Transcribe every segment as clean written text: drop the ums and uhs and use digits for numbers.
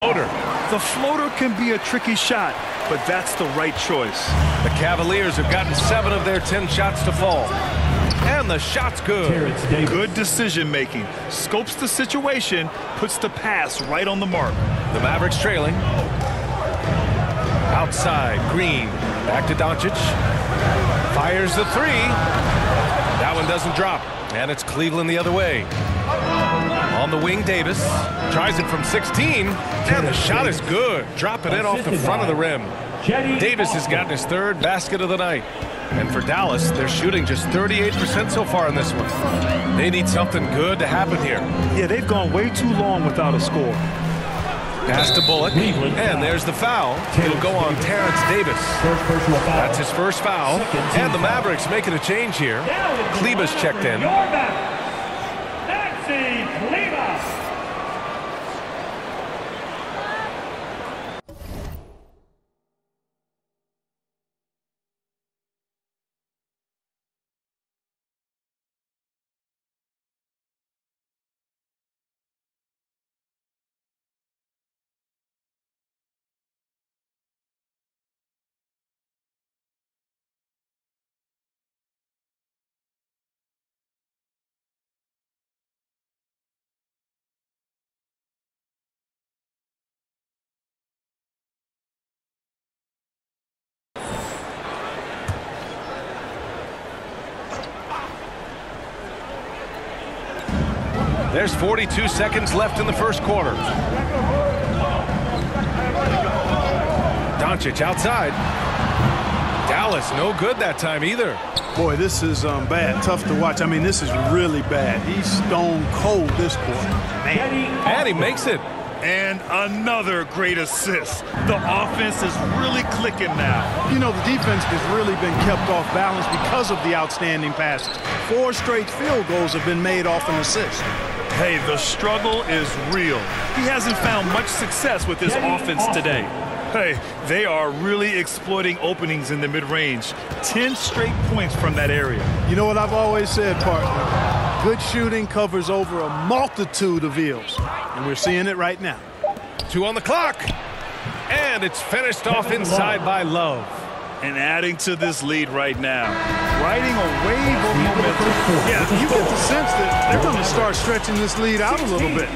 The floater can be a tricky shot, but that's the right choice. The Cavaliers have gotten 7 of their 10 shots to fall. And the shot's good. Good decision making. Scopes the situation, puts the pass right on the mark. The Mavericks trailing. Outside, Green. Back to Doncic. Fires the 3. That one doesn't drop. And it's Cleveland the other way. On the wing, Davis. Tries it from 16. And the shot is good. Dropping it off the front of the rim. Davis has gotten his 3rd basket of the night. And for Dallas, they're shooting just 38% so far in this one. They need something good to happen here. Yeah, they've gone way too long without a score. Pass to Bullock, and there's the foul. It'll go on Terrence Davis. That's his first foul. And the Mavericks making a change here. Kleba's checked in. There's 42 seconds left in the first quarter. Doncic outside. Dallas no good that time either. Boy, this is bad. Tough to watch. I mean, this is really bad. He's stone cold this quarter. Man. And he makes it. And another great assist. The offense is really clicking now. You know, the defense has really been kept off balance because of the outstanding passes. 4 straight field goals have been made off an assist. Hey, the struggle is real. He hasn't found much success with his offense today. Hey, they are really exploiting openings in the mid-range. 10 straight points from that area. You know what I've always said, partner? Good shooting covers over a multitude of ills. And we're seeing it right now. 2 on the clock. And it's finished off inside by Love. And adding to this lead right now. Riding a wave of momentum. Yeah, you get the sense that they're going to start stretching this lead out a little bit.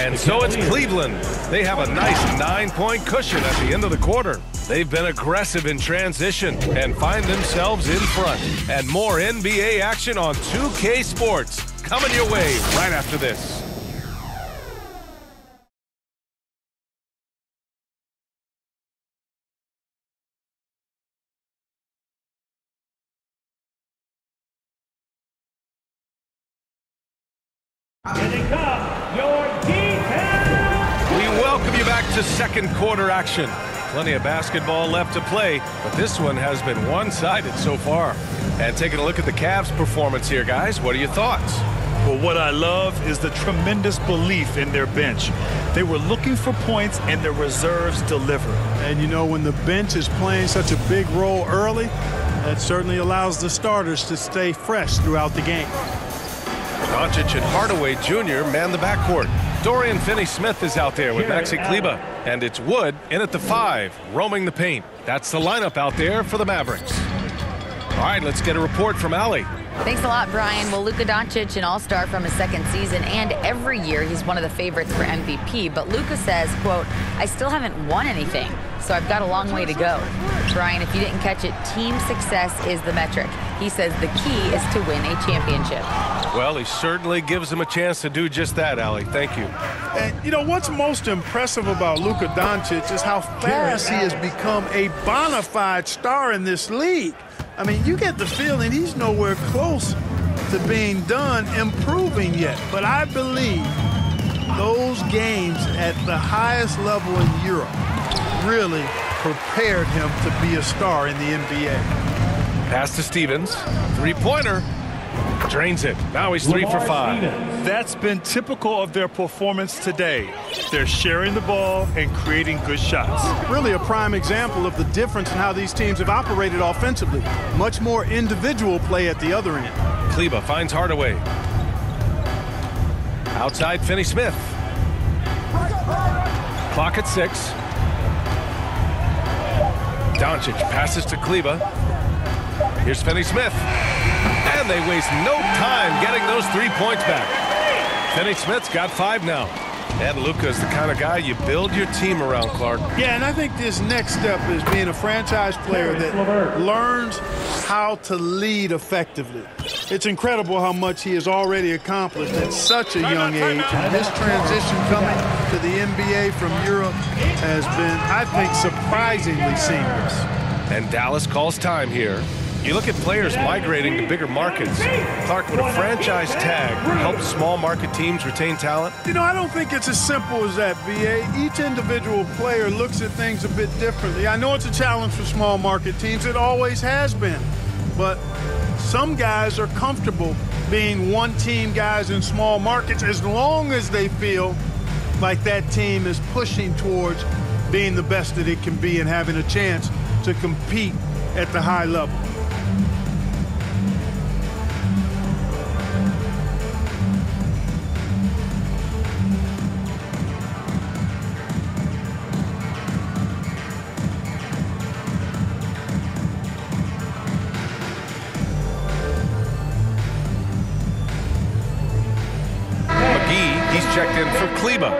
And so it's Cleveland. They have a nice 9-point cushion at the end of the quarter. They've been aggressive in transition and find themselves in front. And more NBA action on 2K Sports coming your way right after this. We welcome you back to second quarter action. Plenty of basketball left to play, but this one has been one-sided so far. And taking a look at the Cavs' performance here, guys, what are your thoughts? Well, what I love is the tremendous belief in their bench. They were looking for points, and their reserves delivered. And, you know, when the bench is playing such a big role early, that certainly allows the starters to stay fresh throughout the game. Doncic and Hardaway Jr. man the backcourt. Dorian Finney-Smith is out there with Maxi Kleber. And it's Wood in at the 5, roaming the paint. That's the lineup out there for the Mavericks. All right, let's get a report from Allie. Thanks a lot, Brian. Well, Luka Doncic, an all-star from his 2nd season, and every year he's one of the favorites for MVP. But Luka says, quote, I still haven't won anything, so I've got a long way to go. Brian, if you didn't catch it, team success is the metric. He says the key is to win a championship. Well, he certainly gives him a chance to do just that, Allie. Thank you. And, you know, what's most impressive about Luka Doncic is how fast he has become a bona fide star in this league. I mean, you get the feeling he's nowhere close to being done improving yet. But I believe those games at the highest level in Europe really prepared him to be a star in the NBA. Pass to Stevens. 3-pointer. Drains it. Now he's 3 for 5. That's been typical of their performance today. They're sharing the ball and creating good shots. Really a prime example of the difference in how these teams have operated offensively. Much more individual play at the other end. Kleber finds Hardaway. Outside Finney-Smith. Clock at 6. Doncic passes to Kleber. Here's Finney Smith. And they waste no time getting those 3 points back. Finney Smith's got 5 now. And Luka's the kind of guy you build your team around, Clark. Yeah, and I think this next step is being a franchise player that learns how to lead effectively. It's incredible how much he has already accomplished at such a young age. And this transition coming to the NBA from Europe has been, I think, surprisingly seamless. And Dallas calls time here. You look at players migrating to bigger markets. Clark, would a franchise tag help small market teams retain talent? You know, I don't think it's as simple as that, B.A. Each individual player looks at things a bit differently. I know it's a challenge for small market teams. It always has been. But some guys are comfortable being one-team guys in small markets as long as they feel like that team is pushing towards being the best that it can be and having a chance to compete at the high level. Checked in for Kleber.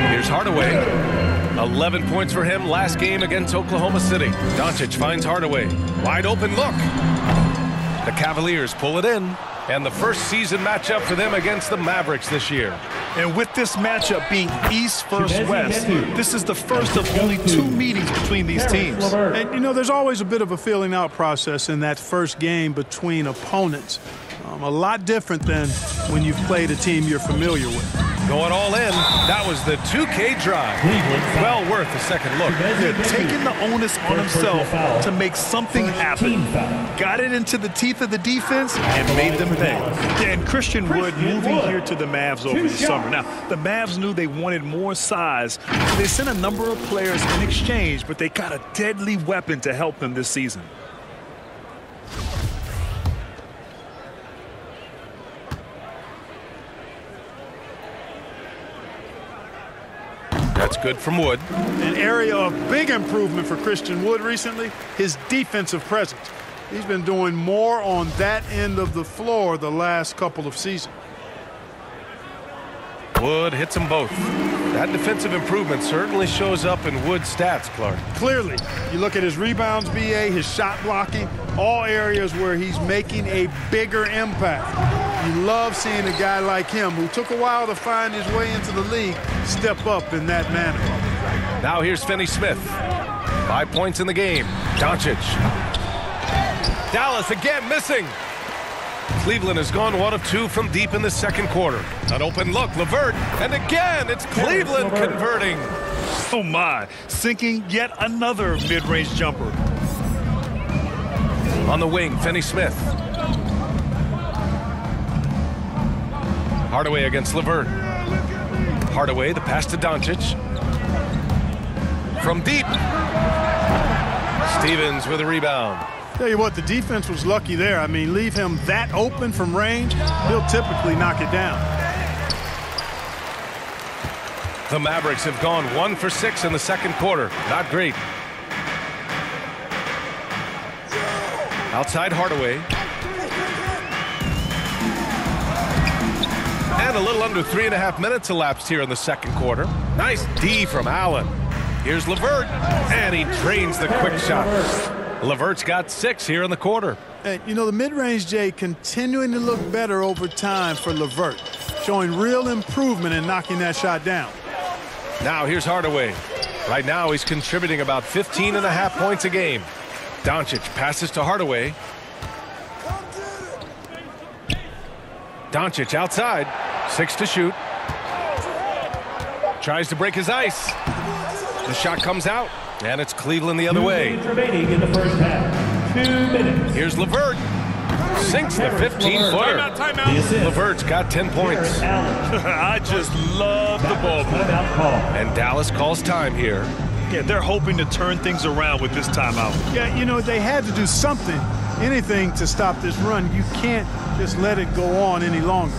Here's Hardaway. 11 points for him last game against Oklahoma City. Doncic finds Hardaway. Wide open look. The Cavaliers pull it in. And the first season matchup for them against the Mavericks this year. And with this matchup being East versus West, this is the first of only 2 meetings between these teams. And, you know, there's always a bit of a feeling out process in that first game between opponents. A lot different than when you've played a team you're familiar with. Going all in, that was the 2K drive. Well worth a second look. They're taking the onus on himself to make something happen. Got it into the teeth of the defense and made them pay. And Christian Wood moving here to the Mavs over the summer. Now, the Mavs knew they wanted more size. So they sent a number of players in exchange, but they got a deadly weapon to help them this season. That's good from Wood. An area of big improvement for Christian Wood recently, his defensive presence. He's been doing more on that end of the floor the last couple of seasons. Wood hits them both. That defensive improvement certainly shows up in Wood's stats, Clark. Clearly, you look at his rebounds, B.A., his shot blocking, all areas where he's making a bigger impact. You love seeing a guy like him, who took a while to find his way into the league, step up in that manner. Now here's Finney Smith. 5 points in the game. Doncic. Dallas again missing. Cleveland has gone 1 of 2 from deep in the second quarter. An open look, LeVert, and again it's Cleveland converting. Oh my, sinking yet another mid-range jumper. On the wing, Finney Smith. Hardaway against LeVert. Hardaway, the pass to Doncic. From deep. Stevens with a rebound. Tell you what, the defense was lucky there. I mean, leave him that open from range, he'll typically knock it down. The Mavericks have gone 1 for 6 in the second quarter. Not great. Outside Hardaway. And a little under 3.5 minutes elapsed here in the second quarter. Nice D from Allen. Here's LeVert, and he drains the quick shot. LeVert's got 6 here in the quarter. And, you know, the mid-range, Jay, continuing to look better over time for LeVert, showing real improvement in knocking that shot down. Now here's Hardaway. Right now he's contributing about 15.5 points a game. Doncic passes to Hardaway. Doncic outside. 6 to shoot. Tries to break his ice. The shot comes out, and it's Cleveland the other way. Remaining in the first half. 2 minutes. Here's LeVert. Sinks the 15-footer. LeVert's got 10 points. I just love the ball. And Dallas calls time here. Yeah, they're hoping to turn things around with this timeout. Yeah, you know, they had to do something, anything to stop this run. You can't just let it go on any longer.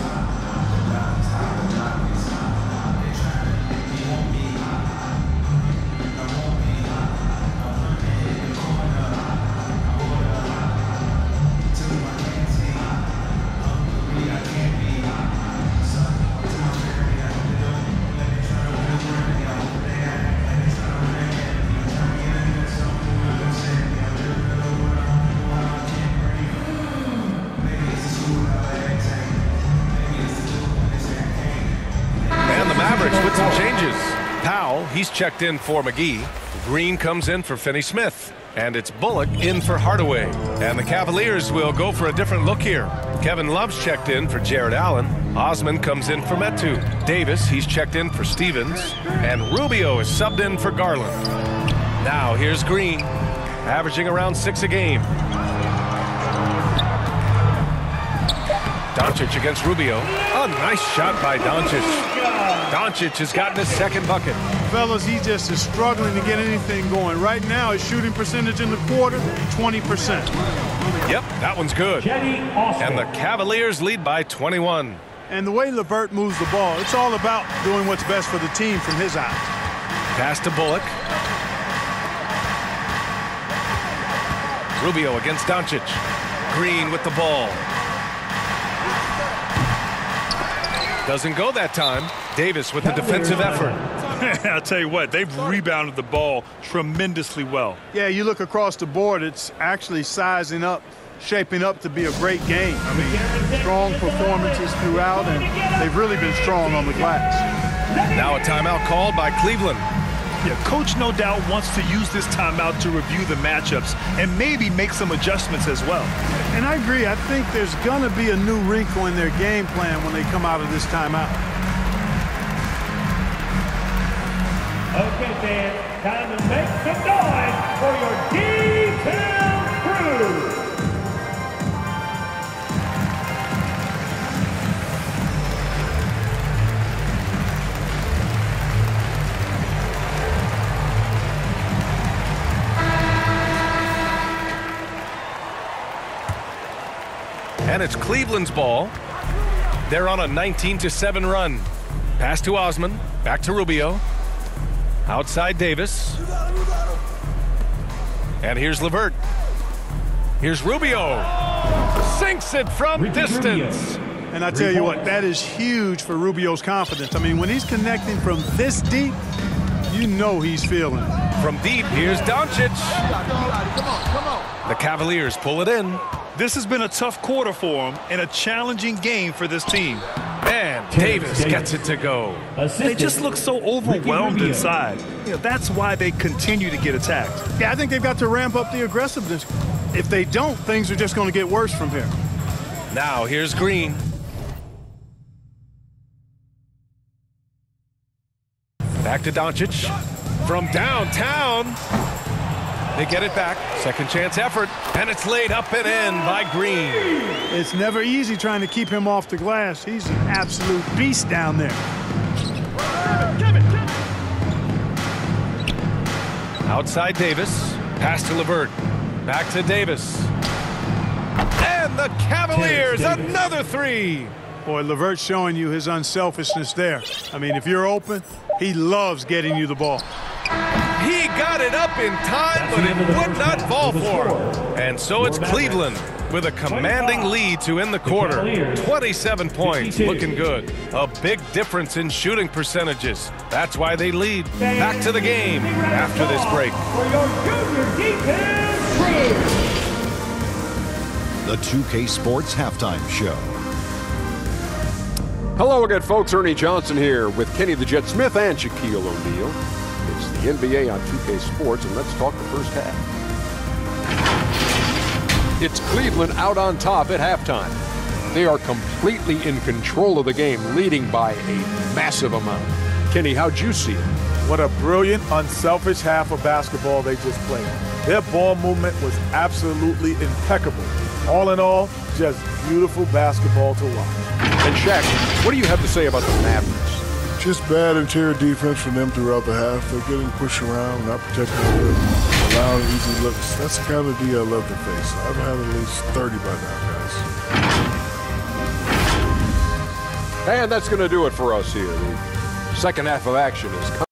Celtics with some changes. Powell, he's checked in for McGee. Green comes in for Finney-Smith. And it's Bullock in for Hardaway. And the Cavaliers will go for a different look here. Kevin Love's checked in for Jared Allen. Osman comes in for Metu. Davis, he's checked in for Stevens. And Rubio is subbed in for Garland. Now here's Green, averaging around 6 a game. Doncic against Rubio. A nice shot by Doncic. Doncic has gotten his second bucket. Fellas, he just is struggling to get anything going. Right now, his shooting percentage in the quarter, 20%. Yep, that one's good. And the Cavaliers lead by 21. And the way LeVert moves the ball, it's all about doing what's best for the team from his eyes. Pass to Bullock. Rubio against Doncic. Green with the ball. Doesn't go that time. Davis with the defensive effort. I'll tell you what, they've rebounded the ball tremendously well. Yeah, you look across the board, it's actually sizing up, shaping up to be a great game. I mean, strong performances throughout, and they've really been strong on the glass. Now a timeout called by Cleveland. Yeah, coach no doubt wants to use this timeout to review the matchups and maybe make some adjustments as well. And I agree. I think there's going to be a new wrinkle in their game plan when they come out of this timeout. Okay, fans, time to make some noise for your D-Town crew. And it's Cleveland's ball. They're on a 19-7 run. Pass to Osman. Back to Rubio. Outside Davis. And here's LeVert. Here's Rubio. Sinks it from distance. And I tell you what, that is huge for Rubio's confidence. I mean, when he's connecting from this deep, you know he's feeling it. From deep, here's Doncic. The Cavaliers pull it in. This has been a tough quarter for them and a challenging game for this team. And Davis gets it to go. They just look so overwhelmed inside. You know, that's why they continue to get attacked. Yeah, I think they've got to ramp up the aggressiveness. If they don't, things are just going to get worse from here. Now here's Green. Back to Doncic. From downtown. They get it back. Second chance effort. And it's laid up and in by Green. It's never easy trying to keep him off the glass. He's an absolute beast down there. Outside Davis. Pass to LeVert. Back to Davis. And the Cavaliers, another three. Boy, LeVert's showing you his unselfishness there. I mean, if you're open, he loves getting you the ball. He got it up in time, but it would not fall for him. And so it's Cleveland with a commanding lead to end the quarter. 27 points, looking good. A big difference in shooting percentages. That's why they lead. Back to the game after this break. The 2K Sports Halftime Show. Hello again, folks. Ernie Johnson here with Kenny the Jet Smith and Shaquille O'Neal. It's the NBA on 2K Sports, and let's talk the first half. It's Cleveland out on top at halftime. They are completely in control of the game, leading by a massive amount. Kenny, how'd you see it? What a brilliant, unselfish half of basketball they just played. Their ball movement was absolutely impeccable. All in all, just beautiful basketball to watch. And Shaq, what do you have to say about the Mavericks? Just bad interior defense from them throughout the half. They're getting pushed around, not protecting the rim, allowing easy looks. That's the kind of D I love to face. I've had at least 30 by now, guys. And that's going to do it for us here. The second half of action is coming.